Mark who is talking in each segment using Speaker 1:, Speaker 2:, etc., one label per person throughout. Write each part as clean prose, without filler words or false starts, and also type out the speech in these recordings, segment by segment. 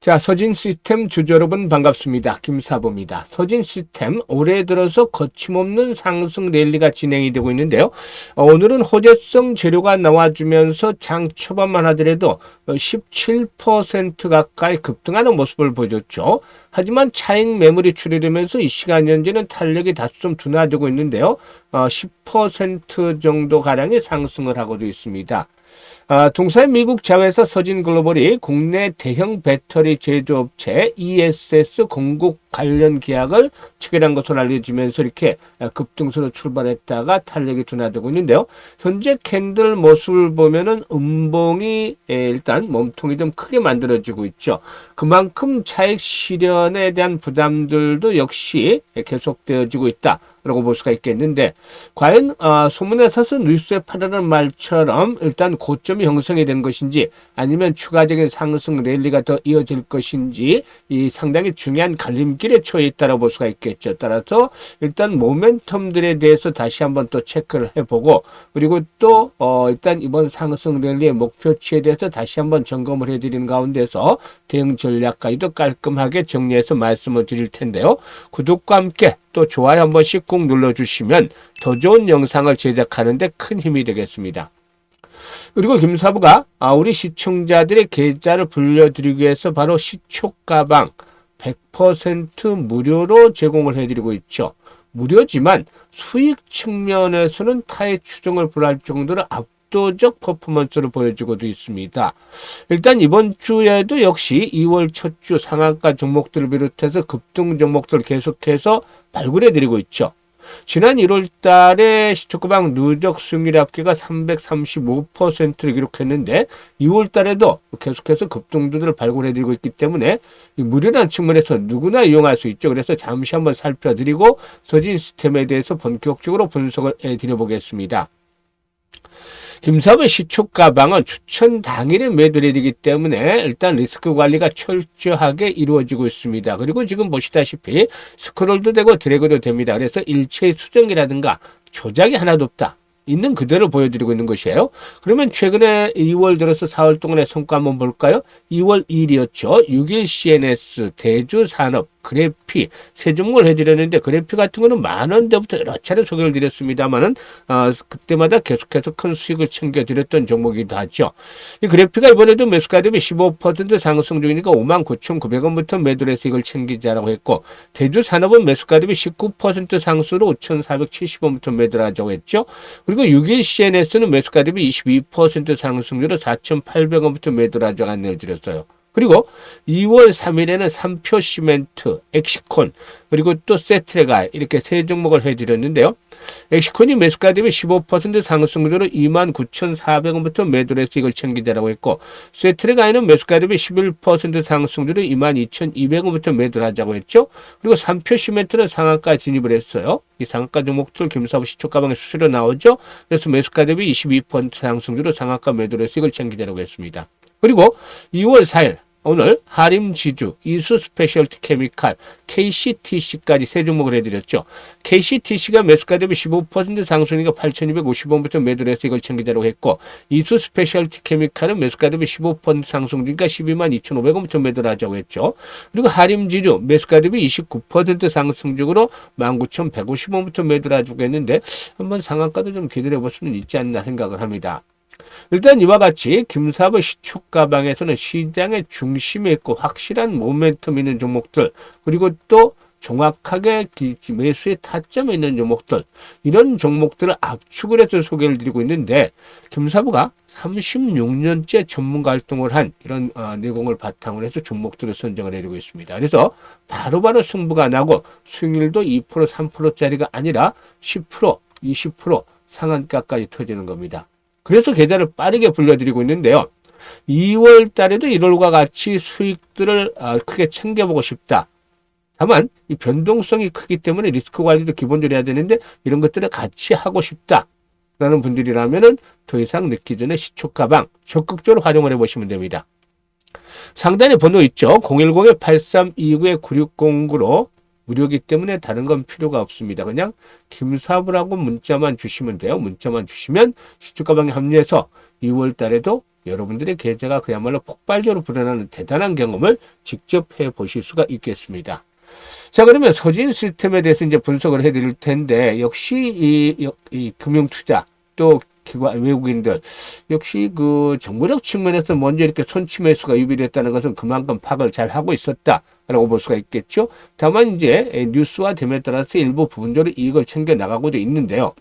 Speaker 1: 자, 서진 시스템 주주 여러분 반갑습니다. 김사부입니다. 서진 시스템 올해 들어서 거침없는 상승 랠리가 진행이 되고 있는데요. 오늘은 호재성 재료가 나와주면서 장 초반만 하더라도 17% 가까이 급등하는 모습을 보여줬죠. 하지만 차익 매물이 출현되면서 이 시간 현재는 탄력이 다소 좀 둔화되고 있는데요. 10% 정도 가량의 상승을 하고도 있습니다. 동사의 미국 자회사 서진글로벌이 국내 대형 배터리 제조업체 ESS 공급 관련 계약을 체결한 것으로 알려지면서 이렇게 급등세로 출발했다가 탄력이 둔화되고 있는데요. 현재 캔들 모습을 보면은 음봉이 일단 몸통이 좀 크게 만들어지고 있죠. 그만큼 차익 실현에 대한 부담들도 역시 계속되어지고 있다. 라고 볼 수가 있겠는데, 과연 소문에 서서 뉴스에 팔하는 말처럼 일단 고점이 형성이 된 것인지 아니면 추가적인 상승 랠리가 더 이어질 것인지 이 상당히 중요한 갈림길에 처해 있다고 볼 수가 있겠죠. 따라서 일단 모멘텀들에 대해서 다시 한번 또 체크를 해보고, 그리고 또 일단 이번 상승 랠리의 목표치에 대해서 다시 한번 점검을 해드리는 가운데서 대응 전략까지도 깔끔하게 정리해서 말씀을 드릴 텐데요. 구독과 함께 또 좋아요 한 번씩 꼭 눌러주시면 더 좋은 영상을 제작하는 데 큰 힘이 되겠습니다. 그리고 김사부가 우리 시청자들의 계좌를 불려드리기 위해서 바로 시초가방 100% 무료로 제공을 해드리고 있죠. 무료지만 수익 측면에서는 타의 추종을 불할 정도로 압도적 퍼포먼스를 보여주고도 있습니다. 일단 이번 주에도 역시 2월 첫 주 상한가 종목들을 비롯해서 급등 종목들을 계속해서 발굴해드리고 있죠. 지난 1월 달에 시초가방 누적 수익률 합계가 335%를 기록했는데 2월 달에도 계속해서 급등주들을 발굴해드리고 있기 때문에 무료란 측면에서 누구나 이용할 수 있죠. 그래서 잠시 한번 살펴드리고 서진 시스템에 대해서 본격적으로 분석을 해드려보겠습니다. 김사부의 시초가방은 추천 당일에 매도를 해야 되기 때문에 일단 리스크 관리가 철저하게 이루어지고 있습니다. 그리고 지금 보시다시피 스크롤도 되고 드래그도 됩니다. 그래서 일체의 수정이라든가 조작이 하나도 없다. 있는 그대로 보여드리고 있는 것이에요. 그러면 최근에 2월 들어서 4월 동안의 성과 한번 볼까요? 2월 2일이었죠. 6일 CNS, 대주산업, 그래피 세 종목을 해드렸는데 그래피 같은 거는 10,000원대부터 여러 차례 소개를 드렸습니다만은 그때마다 계속해서 큰 수익을 챙겨드렸던 종목이기도 하죠. 이 그래피가 이번에도 매수가 대비 15% 상승 중이니까 59,900원부터 매도를 해서 이걸 챙기자라고 했고, 대주산업은 매수가 대비 19% 상승으로 5,470원부터 매도를 하자고 했죠. 그리고 6일 CNS는 매수가 대비 22% 상승률로 4,800원부터 매도를 하자고 안내를 드렸어요. 그리고 2월 3일에는 삼표 시멘트, 엑시콘, 그리고 또 세트레가 이렇게 세 종목을 해드렸는데요. 엑시콘이 매수가 대비 15% 상승률로 29,400원부터 매도를 해서 이걸 챙기자라고 했고, 세트레가에는 매수가 대비 11% 상승률로 22,200원부터 매도를 하자고 했죠. 그리고 삼표 시멘트는 상한가 진입을 했어요. 이 상한가 종목들 김사부 시초가방에 수수료 나오죠. 그래서 매수가 대비 22% 상승률로 상한가 매도를 해서 이걸 챙기자라고 했습니다. 그리고 2월 4일 오늘 하림지주, 이수스페셜티 케미칼, KCTC까지 세 종목을 해드렸죠. KCTC가 매수가 대비 15% 상승이니까 8,250원부터 매도를 해서 이걸 챙기자라고 했고, 이수스페셜티 케미칼은 매수가 대비 15% 상승이니까 122,500원부터 매도를 하자고 했죠. 그리고 하림지주 매수가 대비 29% 상승적으로 19,150원부터 매도를 하자고 했는데 한번 상한가도 좀 기다려 볼 수는 있지 않나 생각을 합니다. 일단 이와 같이 김사부 시초가방에서는 시장의 중심에 있고 확실한 모멘텀 있는 종목들, 그리고 또 정확하게 매수의 타점에 있는 종목들, 이런 종목들을 압축을 해서 소개를 드리고 있는데, 김사부가 36년째 전문가 활동을 한 이런 내공을 바탕으로 해서 종목들을 선정을 해드리고 있습니다. 그래서 바로바로 승부가 나고 수익률도 2%, 3%짜리가 아니라 10%, 20% 상한가까지 터지는 겁니다. 그래서 계좌를 빠르게 불려드리고 있는데요. 2월 달에도 1월과 같이 수익들을 크게 챙겨보고 싶다. 다만 이 변동성이 크기 때문에 리스크 관리도 기본적으로 해야 되는데 이런 것들을 같이 하고 싶다라는 분들이라면 더 이상 늦기 전에 시초가방 적극적으로 활용을 해보시면 됩니다. 상단에 번호 있죠. 010-8329-9609로 무료이기 때문에 다른 건 필요가 없습니다. 그냥 김사부라고 문자만 주시면 돼요. 문자만 주시면 시초가방에 합류해서 2월 달에도 여러분들의 계좌가 그야말로 폭발적으로 불어나는 대단한 경험을 직접 해보실 수가 있겠습니다. 자, 그러면 소진 시스템에 대해서 이제 분석을 해드릴 텐데, 역시 이 금융투자 또 기관 외국인들 역시 그 정보력 측면에서 먼저 이렇게 손치 매수가 유발됐다는 것은 그만큼 파악을 잘 하고 있었다라고 볼 수가 있겠죠. 다만 이제 뉴스화 됨에 따라서 일부 부분적으로 이익을 챙겨 나가고도 있는데요.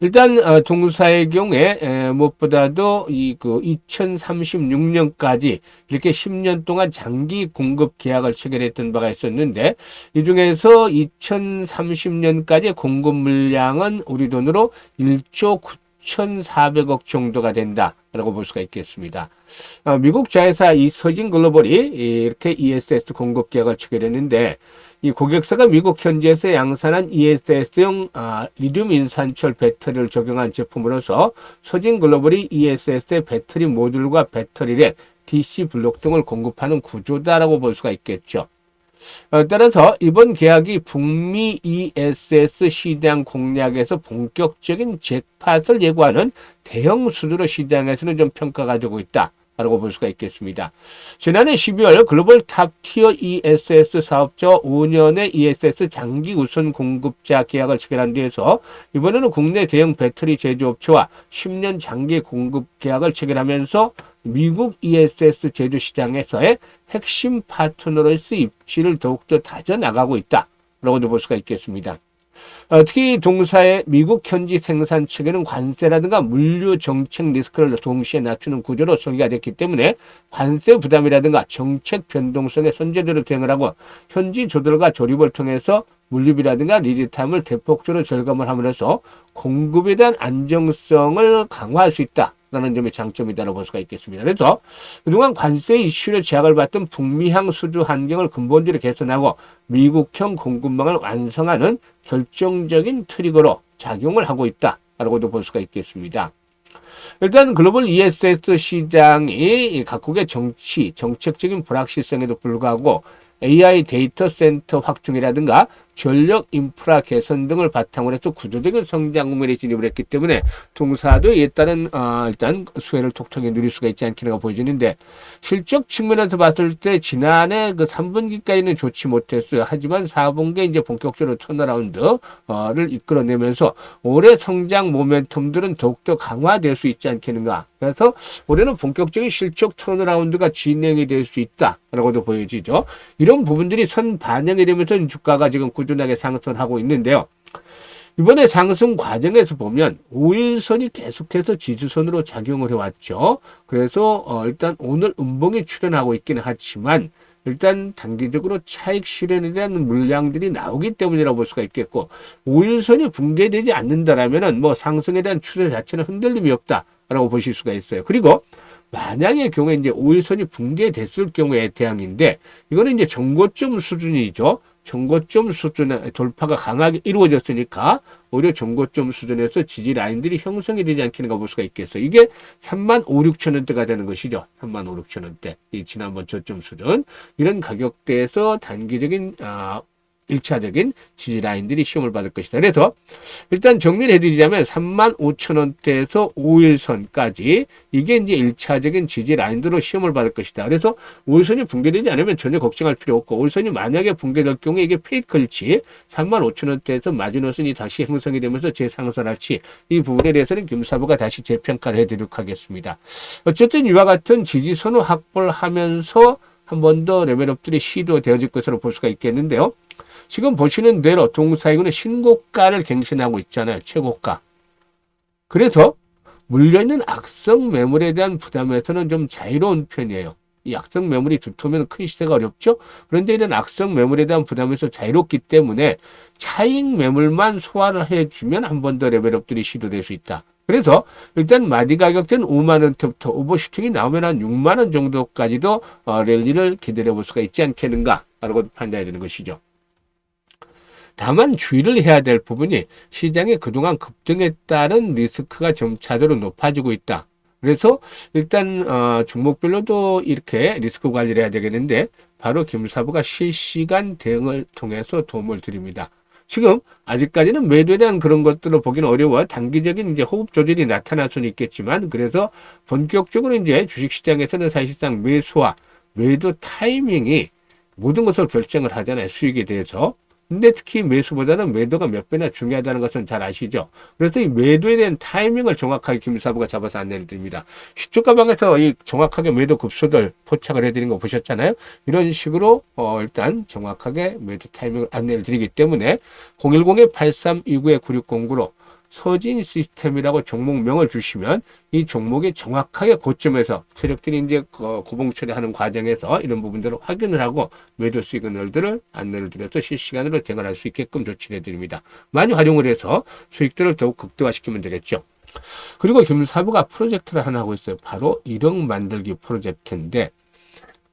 Speaker 1: 일단 동사의 경우에 무엇보다도 이 그 2036년까지 이렇게 10년 동안 장기 공급 계약을 체결했던 바가 있었는데, 이 중에서 2030년까지 공급 물량은 우리 돈으로 1조 9,400억 정도가 된다라고 볼 수가 있겠습니다. 미국 자회사 이 서진 글로벌이 이렇게 ESS 공급 계약을 체결했는데, 이 고객사가 미국 현지에서 양산한 ESS용 리튬 인산철 배터리를 적용한 제품으로서 서진 글로벌이 ESS의 배터리 모듈과 배터리랙, DC 블록 등을 공급하는 구조다라고 볼 수가 있겠죠. 따라서 이번 계약이 북미 ESS 시장 공략에서 본격적인 잭팟을 예고하는 대형 수주로 시장에서는 좀 평가가 되고 있다 라고 볼 수가 있겠습니다. 지난해 12월 글로벌 탑티어 ESS 사업자와 5년의 ESS 장기 우선 공급자 계약을 체결한 뒤에서 이번에는 국내 대형 배터리 제조업체와 10년 장기 공급 계약을 체결하면서 미국 ESS 제조 시장에서의 핵심 파트너로서 입지를 더욱더 다져나가고 있다라고도 볼 수가 있겠습니다. 특히 동사의 미국 현지 생산 측에는 관세라든가 물류 정책 리스크를 동시에 낮추는 구조로 설계가 됐기 때문에 관세 부담이라든가 정책 변동성의 선제대로 대응을 하고 현지 조달과 조립을 통해서 물류비라든가 리드타임을 대폭적으로 절감을 함으로써 공급에 대한 안정성을 강화할 수 있다 라는 점이 장점이다라고 볼 수가 있겠습니다. 그래서 그동안 관세 이슈로 제약을 받던 북미향 수주 환경을 근본적으로 개선하고 미국형 공급망을 완성하는 결정적인 트리거로 작용을 하고 있다라고도 볼 수가 있겠습니다. 일단 글로벌 ESS 시장이 각국의 정책적인 불확실성에도 불구하고 AI 데이터 센터 확충이라든가 전력 인프라 개선 등을 바탕으로 해서 구조적인 성장 국면에 진입을 했기 때문에 동사도 이에 따른 일단 수혜를 톡톡히 누릴 수가 있지 않겠는가 보여지는데, 실적 측면에서 봤을 때 지난해 그 3분기까지는 좋지 못했어요. 하지만 4분기에 이제 본격적으로 턴어라운드를 이끌어내면서 올해 성장 모멘텀들은 더욱더 강화될 수 있지 않겠는가. 그래서 올해는 본격적인 실적 턴어라운드가 진행이 될 수 있다라고도 보여지죠. 이런 부분들이 선 반영이 되면서 주가가 지금 꾸준하게 상승하고 있는데요. 이번에 상승 과정에서 보면 5일선이 계속해서 지지선으로 작용을 해왔죠. 그래서 일단 오늘 음봉이 출현하고 있기는 하지만 일단 단기적으로 차익 실현에 대한 물량들이 나오기 때문이라고 볼 수가 있겠고, 5일선이 붕괴되지 않는다라면은 뭐 상승에 대한 추세 자체는 흔들림이 없다라고 보실 수가 있어요. 그리고 만약의 경우에 이제 5일선이 붕괴됐을 경우에 대항인데, 이거는 이제 정고점 수준이죠. 정고점 수준의 돌파가 강하게 이루어졌으니까 오히려 정고점 수준에서 지지 라인들이 형성이 되지 않겠는가 볼 수가 있겠어요. 이게 35,000~36,000원대가 되는 것이죠. 35,000원대. 이 지난번 저점 수준. 이런 가격대에서 단기적인 1차적인 지지 라인들이 시험을 받을 것이다. 그래서 일단 정리를 해드리자면 35,000원대에서 5일선까지 이게 이제 1차적인 지지 라인으로 시험을 받을 것이다. 그래서 5일선이 붕괴되지 않으면 전혀 걱정할 필요 없고, 5일선이 만약에 붕괴될 경우에 이게 페이크일지 35,000원대에서 마지노선이 다시 형성이 되면서 재상승할지, 이 부분에 대해서는 김사부가 다시 재평가를 해드리도록 하겠습니다. 어쨌든 이와 같은 지지선을 확보를 하면서 한 번 더 레벨업들이 시도되어질 것으로 볼 수가 있겠는데요. 지금 보시는 대로 동사이군은 신고가를 갱신하고 있잖아요. 최고가. 그래서 물려있는 악성 매물에 대한 부담에서는 좀 자유로운 편이에요. 이 악성 매물이 두터우면 큰 시세가 어렵죠. 그런데 이런 악성 매물에 대한 부담에서 자유롭기 때문에 차익 매물만 소화를 해주면 한 번 더 레벨업들이 시도될 수 있다. 그래서 일단 마디 가격대는 5만원대부터 오버슈팅이 나오면 한 6만원 정도까지도 랠리를 기다려 볼 수가 있지 않겠는가라고 판단해야 되는 것이죠. 다만 주의를 해야 될 부분이 시장의 그동안 급등에 따른 리스크가 점차적으로 높아지고 있다. 그래서 일단 종목별로도 이렇게 리스크 관리를 해야 되겠는데, 바로 김사부가 실시간 대응을 통해서 도움을 드립니다. 지금 아직까지는 매도에 대한 그런 것들을 보기는 어려워. 단기적인 이제 호흡 조절이 나타날 수는 있겠지만, 그래서 본격적으로 이제 주식시장에서는 사실상 매수와 매도 타이밍이 모든 것을 결정을 하잖아요. 수익에 대해서. 근데 특히 매수보다는 매도가 몇 배나 중요하다는 것은 잘 아시죠? 그래서 이 매도에 대한 타이밍을 정확하게 김사부가 잡아서 안내를 드립니다. 시초가방에서 이 정확하게 매도 급소를 포착을 해드린 거 보셨잖아요? 이런 식으로 일단 정확하게 매도 타이밍을 안내를 드리기 때문에 010-8329-9609로 서진 시스템이라고 종목명을 주시면 이 종목이 정확하게 고점에서 세력들이 이제 고봉 처리하는 과정에서 이런 부분들을 확인을 하고 매도 시그널들을 안내를 드려서 실시간으로 대응할 수 있게끔 조치를 해드립니다. 많이 활용을 해서 수익들을 더욱 극대화시키면 되겠죠. 그리고 김사부가 프로젝트를 하나 하고 있어요. 바로 1억 만들기 프로젝트인데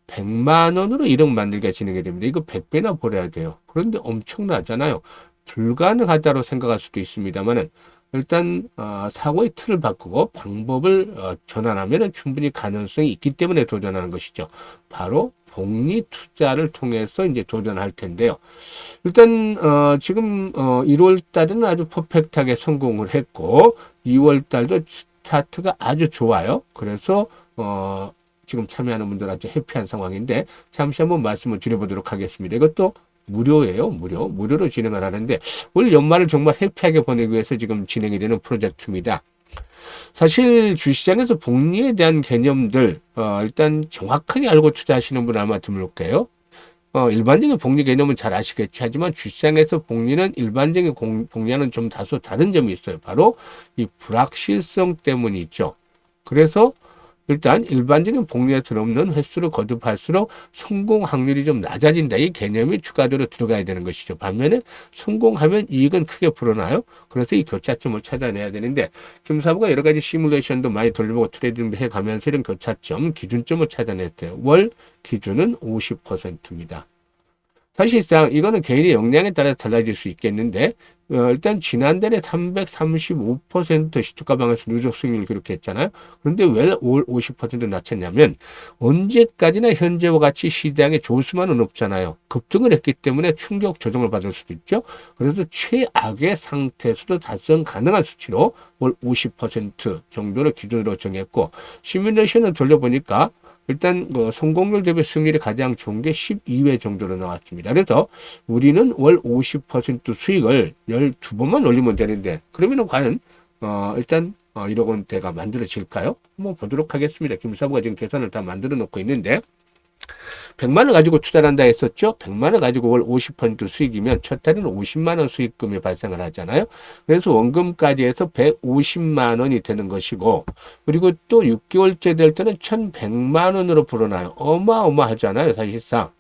Speaker 1: 100만 원으로 1억 만들기가 진행이 됩니다. 이거 100배나 벌어야 돼요. 그런데 엄청나잖아요. 불가능하다고 생각할 수도 있습니다만은 일단 사고의 틀을 바꾸고 방법을 전환하면 충분히 가능성이 있기 때문에 도전하는 것이죠. 바로 복리 투자를 통해서 이제 도전할 텐데요. 일단 지금 1월 달에는 아주 퍼펙트하게 성공을 했고 2월 달도 스타트가 아주 좋아요. 그래서 지금 참여하는 분들 아주 해피한 상황인데 잠시 한번 말씀을 드려보도록 하겠습니다. 이것도 무료예요. 무료로 진행을 하는데 올 연말을 정말 해피하게 보내기 위해서 지금 진행이 되는 프로젝트입니다. 사실 주시장에서 복리에 대한 개념들 일단 정확하게 알고 투자하시는 분 아마 드물 거예요. 일반적인 복리 개념은 잘 아시겠죠. 하지만 주시장에서 복리는 일반적인 복리와는 좀 다소 다른 점이 있어요. 바로 이 불확실성 때문이 있죠. 그래서 일단 일반적인 복리에 들어오는 횟수를 거듭할수록 성공 확률이 좀 낮아진다. 이 개념이 추가적으로 들어가야 되는 것이죠. 반면에 성공하면 이익은 크게 불어나요. 그래서 이 교차점을 찾아내야 되는데 김사부가 여러 가지 시뮬레이션도 많이 돌려보고 트레이딩도 해가면서 이런 교차점, 기준점을 찾아냈대요. 월 기준은 50%입니다. 사실상 이거는 개인의 역량에 따라 달라질 수 있겠는데 일단 지난달에 335% 시초가방에서 누적 수익률을 기록했잖아요. 그런데 왜 올 50% 낮췄냐면 언제까지나 현재와 같이 시장에 조수만은 없잖아요. 급등을 했기 때문에 충격 조정을 받을 수도 있죠. 그래서 최악의 상태에서도 달성 가능한 수치로 올 50% 정도를 기준으로 정했고 시뮬레이션을 돌려보니까 일단 성공률 대비 수익률이 가장 좋은 게 12회 정도로 나왔습니다. 그래서 우리는 월 50% 수익을 12번만 올리면 되는데 그러면은 과연 일단 1억 원대가 만들어질까요? 한번 보도록 하겠습니다. 김사부가 지금 계산을 다 만들어 놓고 있는데 100만 원 가지고 투자를 한다 했었죠. 100만 원 가지고 월 50% 수익이면 첫 달에는 50만 원 수익금이 발생을 하잖아요. 그래서 원금까지 해서 150만 원이 되는 것이고 그리고 또 6개월째 될 때는 1100만 원으로 불어나요. 어마어마하잖아요. 사실상.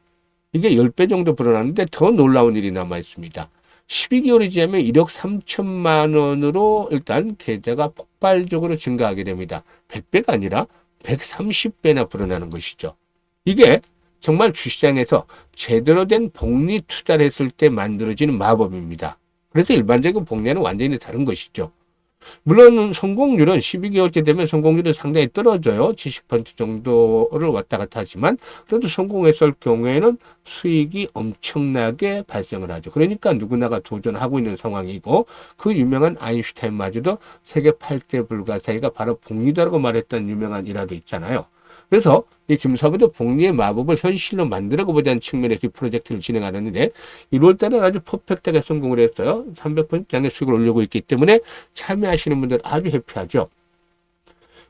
Speaker 1: 이게 10배 정도 불어나는데 더 놀라운 일이 남아 있습니다. 12개월이 지나면 1억 3천만 원으로 일단 계좌가 폭발적으로 증가하게 됩니다. 100배가 아니라 130배나 불어나는 것이죠. 이게 정말 주시장에서 제대로 된 복리 투자를 했을 때 만들어지는 마법입니다. 그래서 일반적인 복리와는 완전히 다른 것이죠. 물론 성공률은 12개월째 되면 성공률은 상당히 떨어져요. 70% 정도를 왔다 갔다 하지만 그래도 성공했을 경우에는 수익이 엄청나게 발생을 하죠. 그러니까 누구나가 도전하고 있는 상황이고 그 유명한 아인슈타인마저도 세계 8대 불가사의가 바로 복리다라고 말했던 유명한 일화도 있잖아요. 그래서 이 김사부도 복리의 마법을 현실로 만들어보자는 측면에서 이 프로젝트를 진행하는데 1월 달에 아주 퍼펙트하게 성공을 했어요. 300% 이상의 수익을 올리고 있기 때문에 참여하시는 분들 아주 해피하죠.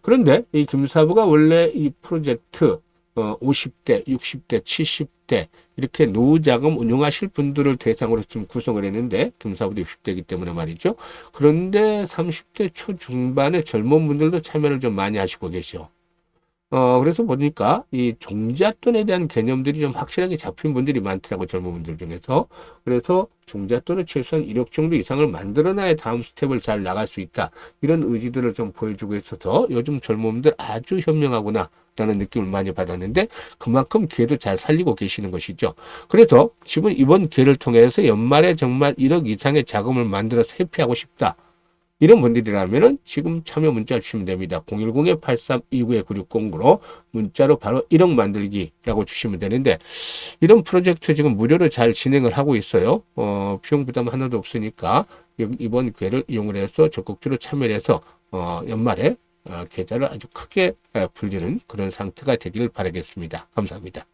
Speaker 1: 그런데 이 김사부가 원래 이 프로젝트 50대, 60대, 70대 이렇게 노후자금 운용하실 분들을 대상으로 좀 구성을 했는데 김사부도 60대이기 때문에 말이죠. 그런데 30대 초중반의 젊은 분들도 참여를 좀 많이 하시고 계셔. 그래서 보니까 이 종잣돈에 대한 개념들이 좀 확실하게 잡힌 분들이 많더라고, 젊은 분들 중에서. 그래서 종잣돈을 최소한 1억 정도 이상을 만들어놔야 다음 스텝을 잘 나갈 수 있다. 이런 의지들을 좀 보여주고 있어서 요즘 젊은 분들 아주 현명하구나. 라는 느낌을 많이 받았는데 그만큼 기회도 잘 살리고 계시는 것이죠. 그래서 지금 이번 기회를 통해서 연말에 정말 1억 이상의 자금을 만들어서 회피하고 싶다. 이런 분들이라면은 지금 참여 문자 주시면 됩니다. 010-8329-9609로 문자로 바로 1억 만들기라고 주시면 되는데, 이런 프로젝트 지금 무료로 잘 진행을 하고 있어요. 비용 부담 하나도 없으니까 이번 기회를 이용을 해서 적극적으로 참여를 해서 연말에 계좌를 아주 크게 불리는 그런 상태가 되기를 바라겠습니다. 감사합니다.